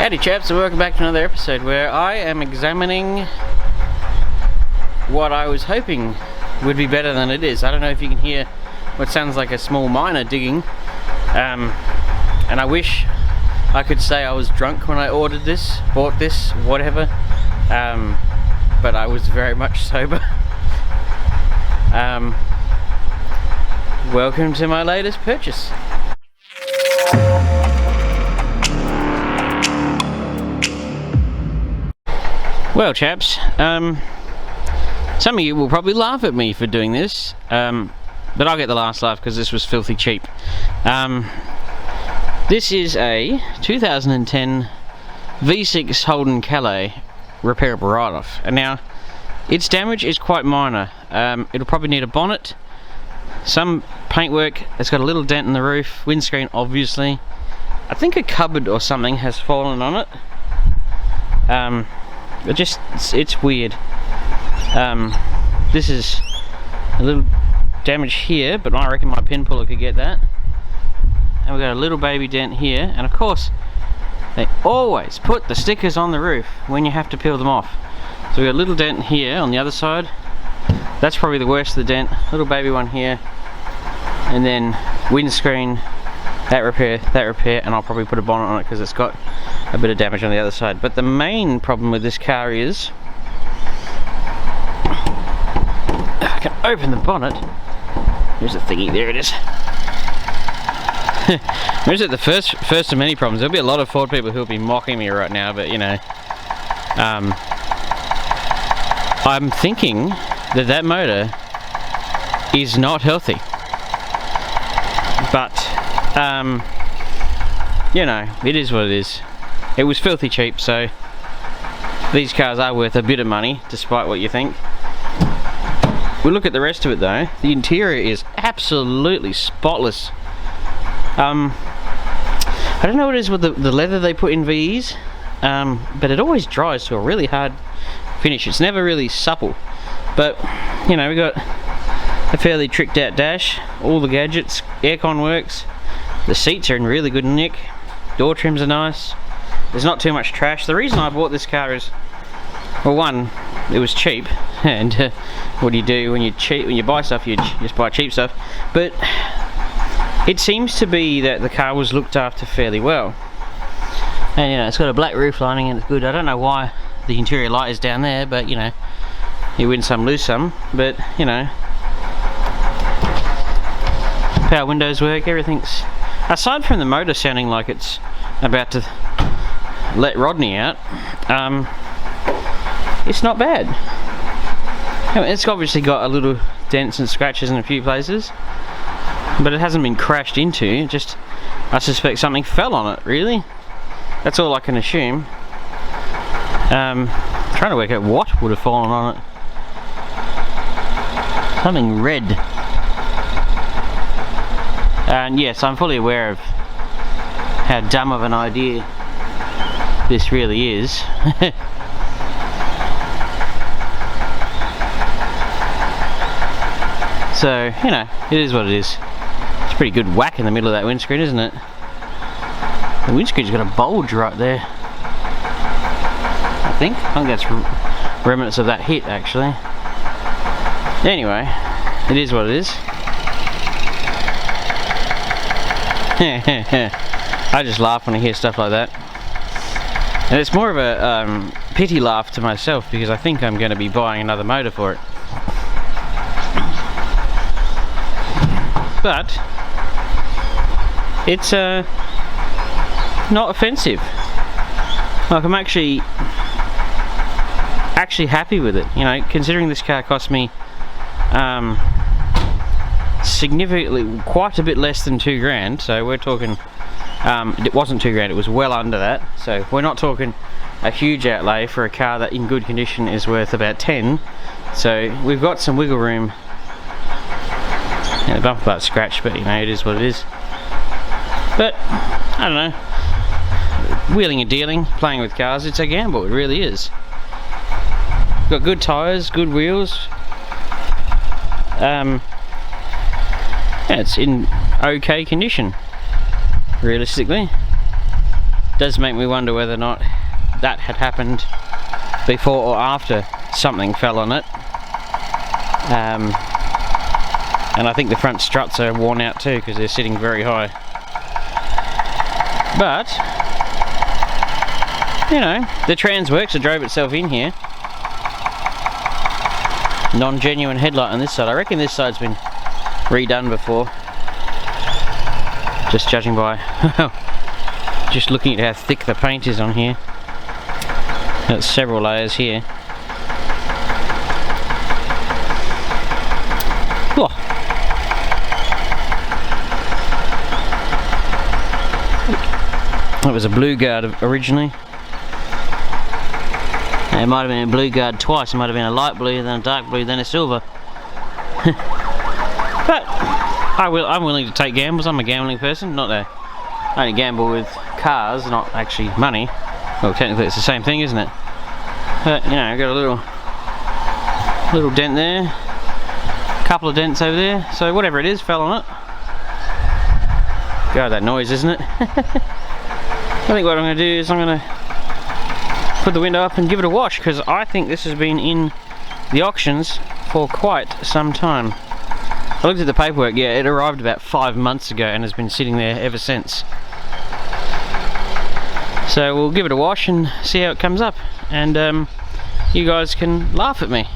Howdy chaps, and welcome back to another episode where I am examining what I was hoping would be better than it is. I don't know if you can hear what sounds like a small miner digging, and I wish I could say I was drunk when I ordered this, bought this, whatever, but I was very much sober. Welcome to my latest purchase. Well chaps, some of you will probably laugh at me for doing this, but I'll get the last laugh because this was filthy cheap. This is a 2010 V6 Holden Calais repairable write-off, and now its damage is quite minor. It'll probably need a bonnet, some paintwork. It's got a little dent in the roof, windscreen obviously. I think a cupboard or something has fallen on it. It's weird. This is a little damage here, but I reckon my pin puller could get that. And we've got a little baby dent here, and of course they always put the stickers on the roof when you have to peel them off. So we've got a little dent here on the other side. That's probably the worst of the dent. Little baby one here, and then windscreen, that repair, and I'll probably put a bonnet on it because it's got a bit of damage on the other side. But the main problem with this car is, I can open the bonnet. Here's the thingy, there it is. Here's the first of many problems. There'll be a lot of Ford people who'll be mocking me right now, but you know, I'm thinking that motor is not healthy. But you know, it is what it is. It was filthy cheap, so these cars are worth a bit of money, despite what you think. We look at the rest of it though. The interior is absolutely spotless. I don't know what it is with the leather they put in VEs, but it always dries to a really hard finish. It's never really supple. But you know, we got a fairly tricked out dash, all the gadgets, aircon works, the seats are in really good nick, door trims are nice, there's not too much trash. The reason I bought this car is, well, one, it was cheap, and what do you do when you buy stuff? You just buy cheap stuff. But it seems to be that the car was looked after fairly well, and you know, it's got a black roof lining and it's good. I don't know why the interior light is down there, but you know, you win some lose some. But you know, power windows work, everything's, aside from the motor sounding like it's about to let Rodney out, it's not bad. I mean, it's obviously got a little dents and scratches in a few places, but it hasn't been crashed into. Just, I suspect something fell on it, really. That's all I can assume. Trying to work out what would have fallen on it. Something red. And yes, I'm fully aware of how dumb of an idea this really is. So, you know, it is what it is. It's a pretty good whack in the middle of that windscreen, isn't it? The windscreen's got a bulge right there. I think that's remnants of that hit, actually. Anyway, it is what it is. I just laugh when I hear stuff like that, and it's more of a pity laugh to myself because I think I'm going to be buying another motor for it. But it's not offensive. Like, I'm actually happy with it, you know, considering this car cost me significantly, quite a bit less than $2,000. So we're talking, it wasn't $2,000, it was well under that. So we're not talking a huge outlay for a car that in good condition is worth about 10. So we've got some wiggle room. Yeah, the bumper part's scratched, but you know, it is what it is. But I don't know, wheeling and dealing, playing with cars, it's a gamble, it really is. Got good tyres, good wheels. Yeah, it's in okay condition, realistically. does make me wonder whether or not that had happened before or after something fell on it. And I think the front struts are worn out too because they're sitting very high. But you know, the trans works. It drove itself in here. Non-genuine headlight on this side. I reckon this side's been redone before. Just judging by just looking at how thick the paint is on here. There's several layers here. Whoa. That was a blue guard originally. It might have been a blue guard twice. It might have been a light blue, then a dark blue, then a silver. But I'm willing to take gambles. I'm a gambling person. Not a I only gamble with cars, not actually money. Well, technically it's the same thing, isn't it? But you know, I've got a little dent there, a couple of dents over there. So whatever it is, fell on it. God, that noise, isn't it? I think what I'm going to do is I'm going to put the window up and give it a wash, because I think this has been in the auctions for quite some time. I looked at the paperwork. Yeah, it arrived about 5 months ago and has been sitting there ever since. So we'll give it a wash and see how it comes up, and you guys can laugh at me.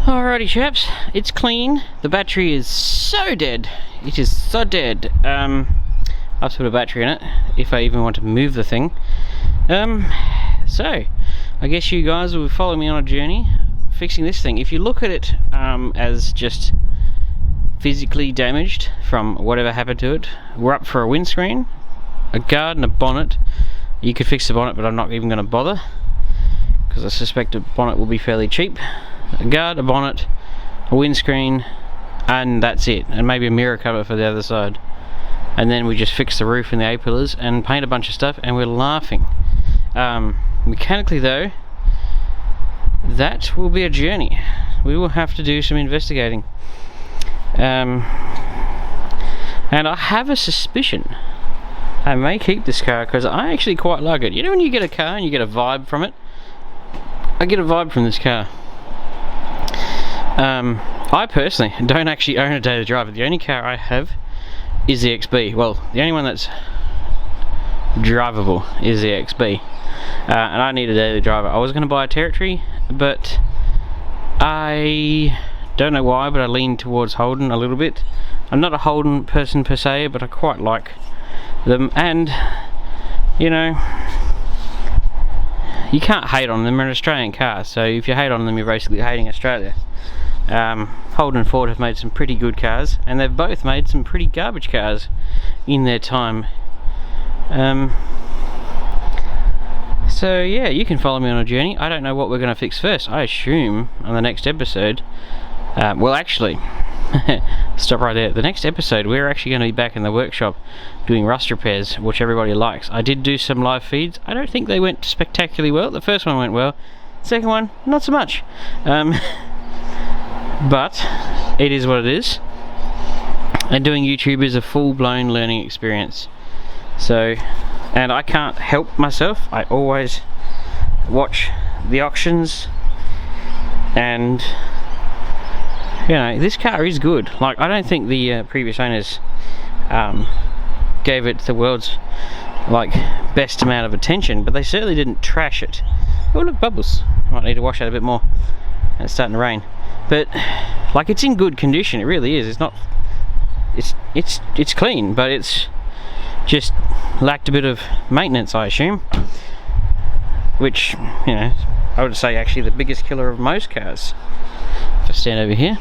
Alrighty chaps, it's clean. The battery is so dead. It is so dead. I have to put a battery in it if I even want to move the thing. So I guess you guys will follow me on a journey fixing this thing. If you look at it as just physically damaged from whatever happened to it, we're up for a windscreen, a guard and a bonnet. You could fix the bonnet, but I'm not even going to bother because I suspect a bonnet will be fairly cheap. A guard, a bonnet, a windscreen, and that's it, and maybe a mirror cover for the other side, and then we just fix the roof and the A-pillars and paint a bunch of stuff and we're laughing. Mechanically though, that will be a journey. We will have to do some investigating, and I have a suspicion I may keep this car because I actually quite like it. You know when you get a car and you get a vibe from it? I get a vibe from this car. I personally don't actually own a daily driver. The only car I have is the XB. Well, the only one that's drivable is the XB. And I need a daily driver. I was going to buy a Territory, but I don't know why, but I lean towards Holden a little bit. I'm not a Holden person per se, but I quite like them, and you know, you can't hate on them. They're an Australian car, so if you hate on them, you're basically hating Australia. Holden and Ford have made some pretty good cars, and they've both made some pretty garbage cars in their time. So yeah, you can follow me on a journey. I don't know what we're going to fix first. I assume on the next episode, well actually, stop right there. The next episode we're actually going to be back in the workshop doing rust repairs, which everybody likes. I did do some live feeds. I don't think they went spectacularly well. The first one went well, the second one not so much. But it is what it is, and doing YouTube is a full-blown learning experience. So, and I can't help myself, I always watch the auctions, and you know, this car is good. Like, I don't think the previous owners gave it the world's like best amount of attention, but they certainly didn't trash it. Oh look, bubbles. I might need to wash that a bit more. It's starting to rain, but like, it's in good condition. It really is. It's not. It's clean, but it's just lacked a bit of maintenance, I assume. Which, you know, I would say actually the biggest killer of most cars. Just stand over here.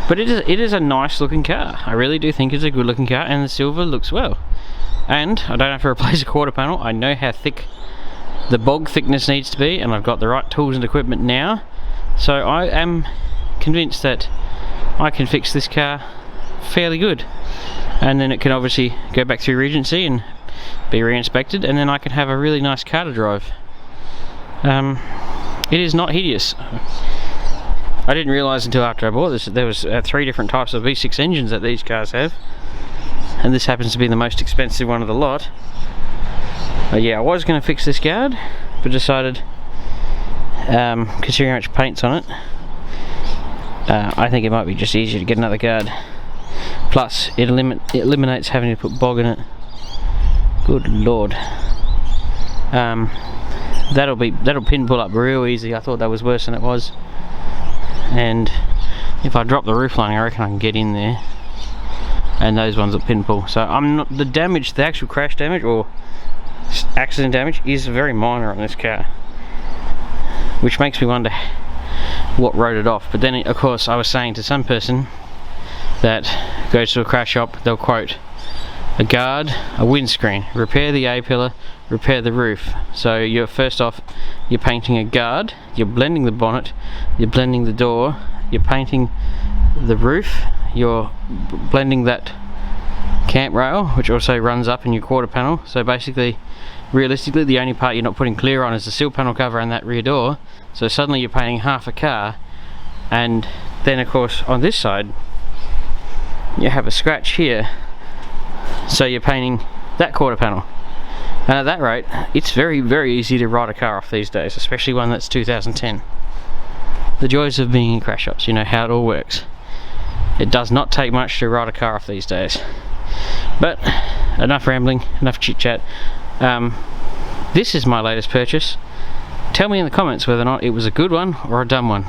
But it is a nice looking car. I really do think it's a good looking car, and the silver looks well. And I don't have to replace a quarter panel. I know how thick the bog thickness needs to be, and I've got the right tools and equipment now. So I am convinced that I can fix this car fairly good, and then it can obviously go back through Regency and be re-inspected, and then I can have a really nice car to drive. It is not hideous. I didn't realise until after I bought this that there was 3 different types of V6 engines that these cars have, and this happens to be the most expensive one of the lot. But yeah, I was going to fix this guard, but decided, considering how much paint's on it, I think it might be just easier to get another guard. Plus, it eliminates having to put bog in it. Good lord. That'll pin pull up real easy. I thought that was worse than it was. And if I drop the roof lining, I reckon I can get in there. And those ones will pin pull. So I'm not, the damage, the actual crash damage or accident damage is very minor on this car, which makes me wonder what wrote it off. But then of course I was saying to some person that goes to a crash shop, they'll quote a guard, a windscreen, repair the A-pillar, repair the roof. So you're first off, you're painting a guard, you're blending the bonnet, you're blending the door, you're painting the roof, you're blending that camp rail, which also runs up in your quarter panel. So basically, realistically, the only part you're not putting clear on is the sill panel cover and that rear door. So suddenly you're painting half a car, and then of course on this side you have a scratch here, so you're painting that quarter panel. And at that rate, it's very, very easy to write a car off these days, especially one that's 2010. The joys of being in crash shops, you know how it all works. It does not take much to write a car off these days. But enough rambling, enough chit chat. This is my latest purchase. Tell me in the comments whether or not it was a good one or a dumb one.